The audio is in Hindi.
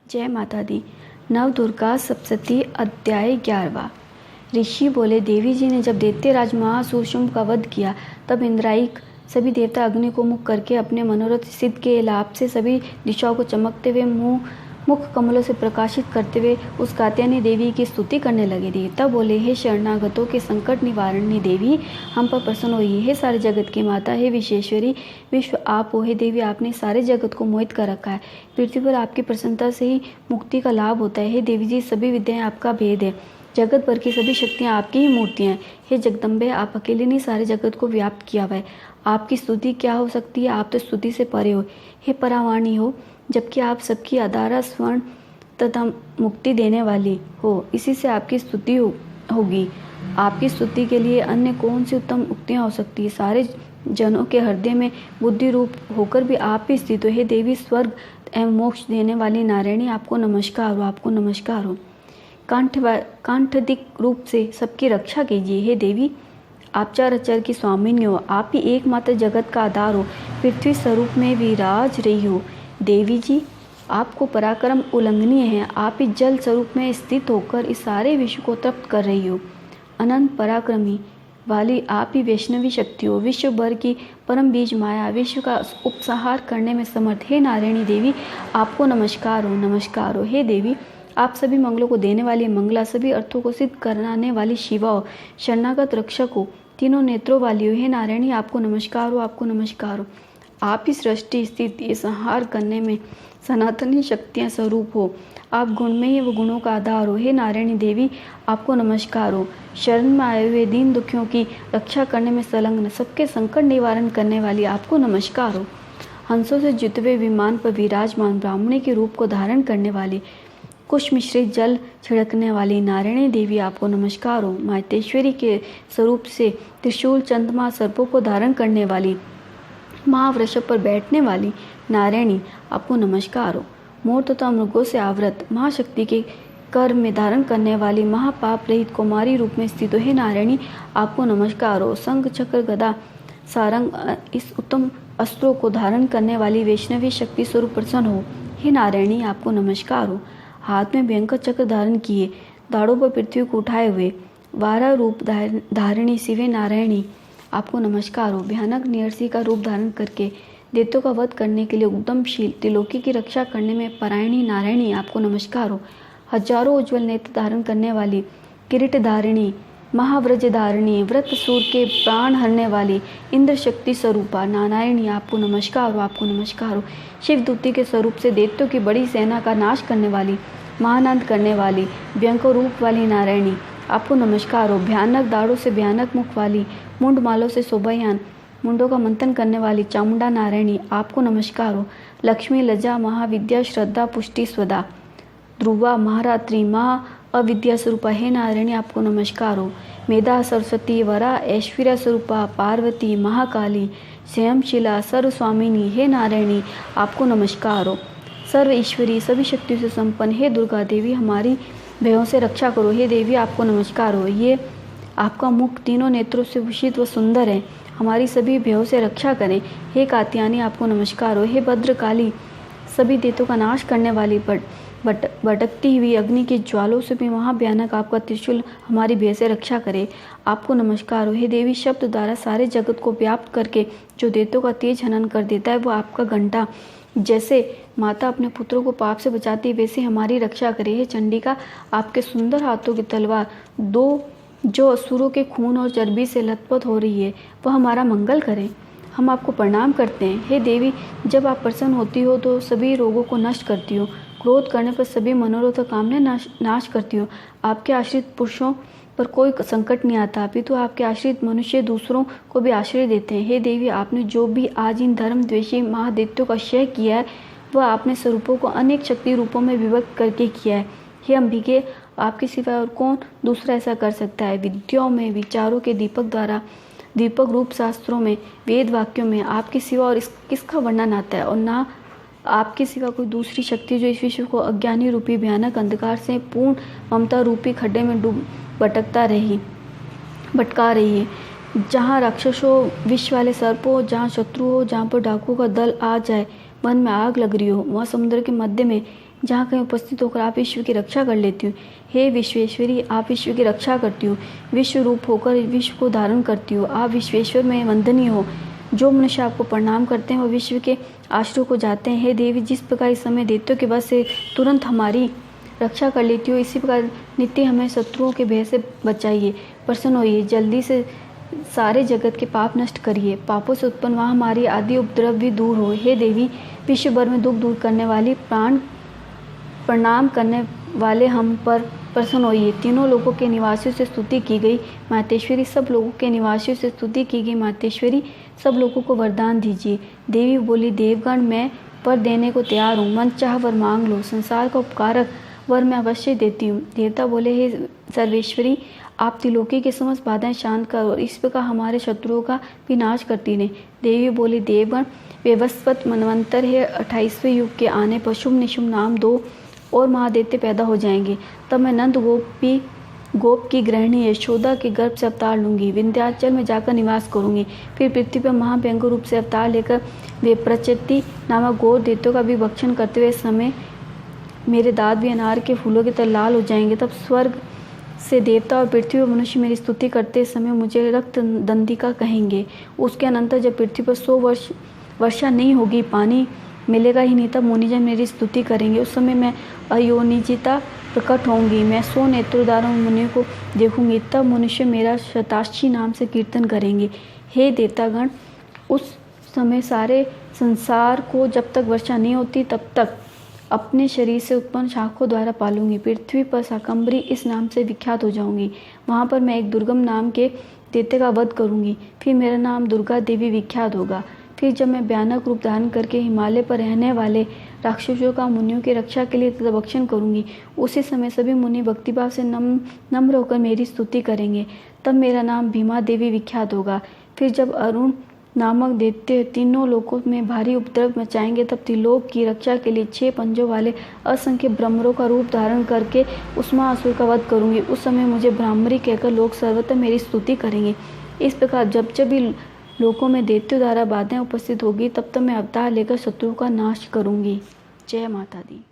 जय माता दी। नवदुर्गा सप्तशती अध्याय 11वां। ऋषि बोले, देवी जी ने जब दैत्यराज महासुर शुंभ का वध किया तब इंद्रायिक सभी देवता अग्नि को मुख करके अपने मनोरथ सिद्ध के लाभ से सभी दिशाओं को चमकते हुए मुख कमलों से प्रकाशित करते हुए उस कात्यायनी देवी की स्तुति करने लगे थे। तब बोले, हे शरणागतों के संकट निवारणी देवी, हम पर प्रसन्न होइए। हे सारे जगत की माता, हे विश्वेश्वरी, विश्व आप हो। हे देवी, आपने सारे जगत को मोहित कर रखा है। पृथ्वी पर आपकी प्रसन्नता से ही मुक्ति का लाभ होता है। हे देवी जी, सभी विद्याएं आपका भेद है। जगत भर की सभी शक्तियां आपकी ही मूर्तियां हैं। हे जगदम्बे, आप अकेले ने सारे जगत को व्याप्त किया हुआ है। आपकी स्तुति क्या हो सकती है? आप तो स्तुति से परे हो। हे परावाणी हो, जबकि आप सबकी आधारा स्वर्ण तथा मुक्ति देने वाली हो, इसी से आपकी स्तुति होगी। आपकी स्तुति के लिए अन्य कौन सी उत्तम उक्तियां हो सकती है? सारे जनों के हृदय में बुद्धि रूप होकर भी आप ही स्थित हो। हे देवी, स्वर्ग एवं मोक्ष देने वाली नारायणी, आपको नमस्कार हो, आपको नमस्कार हो। कांठदिक रूप से सबकी रक्षा कीजिए। हे देवी, आप चराचर की स्वामिनी हो। आप ही एकमात्र जगत का आधार हो। पृथ्वी स्वरूप में विराज रही हो। देवी जी, आपको पराक्रम उल्लंघनीय है। आप ही जल स्वरूप में स्थित होकर इस सारे विश्व को तृप्त कर रही हो। अनंत पराक्रमी वाली आप ही वैष्णवी शक्ति हो। विश्व भर की परम बीज माया विश्व का उपसंहार करने में समर्थ। हे नारायणी देवी, आपको नमस्कार हो, नमस्कार हो। हे देवी, आप सभी मंगलों को देने वाली मंगला, सभी अर्थों को सिद्ध कराने वाली शिवा हो। शरणागत रक्षक हो, तीनों नेत्रों वाली हो। हे नारायणी, आपको नमस्कार हो, आपको नमस्कार हो। आप ही सृष्टि स्थिति संहार करने में सनातनी शक्तियां स्वरूप हो। आप गुणमयी व गुणों का आधार हो। हे नारायणी देवी, आपको नमस्कार हो। शरण में आए हुए दीन दुखियों की रक्षा करने में संलग्न, सबके संकट निवारण करने वाली, आपको नमस्कार हो। हंसों से जुते हुए विमान पर विराजमान ब्राह्मणी के रूप को धारण करने वाली, कुश मिश्रित जल छिड़कने वाली नारायणी देवी, आपको नमस्कार हो। मातेश्वरी के स्वरूप से त्रिशूल चंद्रमा सर्पों को धारण करने वाली, महावृषभ पर बैठने वाली नारायणी, आपको नमस्कार हो। मोर तथा मृगों से आवृत महाशक्ति के कर में धारण करने वाली, महापाप रहित कुमारी रूप में स्थित हो। हे नारायणी, आपको नमस्कार हो। शंख चक्र गदा सारंग इस उत्तम अस्त्रों को धारण करने वाली वैष्णवी शक्ति स्वरूप प्रसन्न हो। हे नारायणी, आपको नमस्कार हो। हाथ में भयंकर चक्र धारण किए, दाढ़ों पर पृथ्वी को उठाए हुए, वारा रूप धारिणी शिवे नारायणी, आपको नमस्कार हो। भयानक निरसी का रूप धारण करके दैत्यों का वध करने के लिए उद्यमशील, त्रिलोकी की रक्षा करने में परायणी नारायणी, आपको नमस्कार हो। हजारों उज्ज्वल नेत्र धारण करने वाली, किरीट धारिणी, महाव्रज धारिणी, व्रत सूर के प्राण हरने वाली, इंद्र शक्ति स्वरूपा नारायणी, आपको नमस्कार हो, आपको नमस्कार हो। शिवदूती के स्वरूप से दैत्यों की बड़ी सेना का नाश करने वाली, महानंद करने वाली, भयंकर रूप वाली नारायणी, आपको नमस्कार हो। भयानक दाढ़ों से भयानक मुख वाली, मुंड मालों से शोभायान, मुंडों का मंथन करने वाली चामुंडा नारायणी, आपको नमस्कार हो। लक्ष्मी, लज्जा, महाविद्या, श्रद्धा, पुष्टि, स्वदा, ध्रुवा, महारात्रि, महा अविद्या स्वरूपा, हे नारायणी, आपको नमस्कार हो। मेधा, सरस्वती, वरा, ऐश्वर्या स्वरूपा, पार्वती, महाकाली, स्वयंशिला, सर्वस्वामिनी, हे नारायणी, आपको नमस्कार हो। सर्व ईश्वरी, सभी शक्तियों से संपन्न, हे दुर्गा देवी, हमारी भयों से रक्षा करो। हे देवी, आपको नमस्कार हो। ये आपका मुख तीनों नेत्रों से भूषित व सुंदर है, हमारी सभी भयों से रक्षा करें। हे कात्यायनी, आपको नमस्कार हो। हे भद्रकाली, सभी दैत्यों का नाश करने वाली, भटकती हुई अग्नि की ज्वालों से भी महाभयानक आपका त्रिशूल हमारी भय से रक्षा करे, आपको नमस्कार हो। हे देवी, शब्द द्वारा सारे जगत को व्याप्त करके जो दैत्यों का तेज हनन कर देता है, वो आपका घंटा जैसे माता अपने पुत्रों को पाप से बचाती है, वैसे हमारी रक्षा करे। हे चंडिका, आपके सुंदर हाथों की तलवार दो जो असुरों के खून और चर्बी से लथपथ हो रही है, वह हमारा मंगल करे। हम आपको प्रणाम करते हैं। हे देवी, जब आप प्रसन्न होती हो तो सभी रोगों को नष्ट करती हो, क्रोध करने पर सभी मनोरथ कामना नाश करती हो। आपके आश्रित पुरुषों पर कोई संकट नहीं आता, अपितु आपके आश्रित मनुष्य दूसरों को भी आश्रय देते हैं। हे देवी, आपने जो भी आज इन धर्म द्वेषी महादैत्यों का क्षय किया है, वह आपने स्वरूपों को अनेक शक्ति रूपों में विभक्त करके किया है। हे अंबिके, आपके सिवा और कौन दूसरा ऐसा कर सकता है? विद्याओं में विचारों के दीपक रूप, शास्त्रों में, वेद वाक्यों में आपके सिवा और किसका वर्णन आता है? और ना आपके सिवा कोई दूसरी शक्ति जो इस विश्व को अज्ञानी रूपी भयानक अंधकार से पूर्ण ममता रूपी खड्डे में भटका रही है। जहाँ राक्षसों, विष वाले सर्पों, जहाँ शत्रु हो, जहाँ पर डाकुओं का दल आ जाए, मन में आग लग रही हो, वहाँ समुद्र के मध्य में जहाँ कहीं उपस्थित होकर आप विश्व की रक्षा कर लेती हूँ। हे विश्वेश्वरी, आप विश्व की रक्षा करती हो, विश्व रूप होकर विश्व को धारण करती हो। आप विश्वेश्वर में वंदनीय हो। जो मनुष्य आपको प्रणाम करते हैं वह विश्व के आश्रय को जाते हैं। हे देवी, जिस प्रकार इस समय दैत्यों के वश से तुरंत हमारी रक्षा कर लेती हो, इसी प्रकार नित्य हमें शत्रुओं के भय से बचाइए। प्रसन्न होइए, जल्दी से सारे जगत के पाप नष्ट करिए। पापों से उत्पन्न वहाँ हमारी आदि उपद्रव भी दूर हो। हे देवी, विश्व भर में दुख दूर करने वाली, प्राण प्रणाम करने वाले हम पर प्रसन्न होइए। तीनों लोगों के निवासियों से स्तुति की गई मातेश्वरी, सब लोगों के निवासियों से स्तुति की गई मातेश्वरी, सब लोगों को वरदान दीजिए। देवी बोली, देवगण, मैं वर देने को तैयार हूँ, मन चाह वर मांग लो, संसार का उपकारक वर मैं अवश्य देती हूँ। देवता बोले, हे सर्वेश्वरी, आप त्रिलोकी के समस्त बाधाएं शांत करो और इस प्रकार हमारे शत्रुओं का विनाश करती रहे। देवी बोली, देवगण, वेवस्वत मनवंतर है 28वें युग के आने पर शुभ निशुभ नाम 2 और महादैत्य पैदा हो जाएंगे। तब मैं नंद गोप की गृहिणी यशोदा के गर्भ से अवतार लूंगी, विंध्याचल में जाकर निवास करूंगी। फिर पृथ्वी पर महाभयंकर रूप से अवतार लेकर वे प्रचति नामक घोर दैत्यों का भी भक्षण करते हुए समय मेरे दांत भी अनार के फूलों की तरह लाल हो जाएंगे। तब स्वर्ग से देवता और पृथ्वी पर मनुष्य मेरी स्तुति करते समय मुझे रक्त दंडिका कहेंगे। उसके अनंतर जब पृथ्वी पर 100 वर्ष वर्षा नहीं होगी, पानी मिलेगा ही नहीं, तब मुनिजन मेरी स्तुति करेंगे। उस समय मैं अयोनिजिता प्रकट होंगी, मैं 100 नेत्रों द्वारा मुनियों को देखूंगी। तब मनुष्य मेरा शताक्षी नाम से कीर्तन करेंगे। हे देवतागण, उस समय सारे संसार को जब तक वर्षा नहीं होती तब तक अपने शरीर से उत्पन्न शाखों द्वारा पालूंगी। पृथ्वी पर शाकंभरी इस नाम से विख्यात हो जाऊंगी। वहाँ पर मैं एक दुर्गम नाम के दैत्य का वध करूंगी। फिर मेरा नाम दुर्गा देवी विख्यात होगा। फिर जब मैं भयानक रूप धारण करके हिमालय पर रहने वाले राक्षसों का मुनियों की रक्षा के लिए तपभक्षण करूंगी, उसी समय सभी मुनि भक्तिभाव से नम्र होकर मेरी स्तुति करेंगे। तब मेरा नाम भीमा देवी विख्यात होगा। फिर जब अरुण नामक दैत्य तीनों लोकों में भारी उपद्रव मचाएंगे, तब त्रिलोक की रक्षा के लिए 6 पंजों वाले असंख्य ब्रह्मरों का रूप धारण करके उस महाअसुर का वध करूंगी। उस समय मुझे ब्राह्मणी कहकर लोग सर्वत्र मेरी स्तुति करेंगे। इस प्रकार जब जब भी लोकों में दैत्यों द्वारा बाधाएं उपस्थित होगी, तब तब मैं अवतार लेकर शत्रुओं का नाश करूंगी। जय माता दी।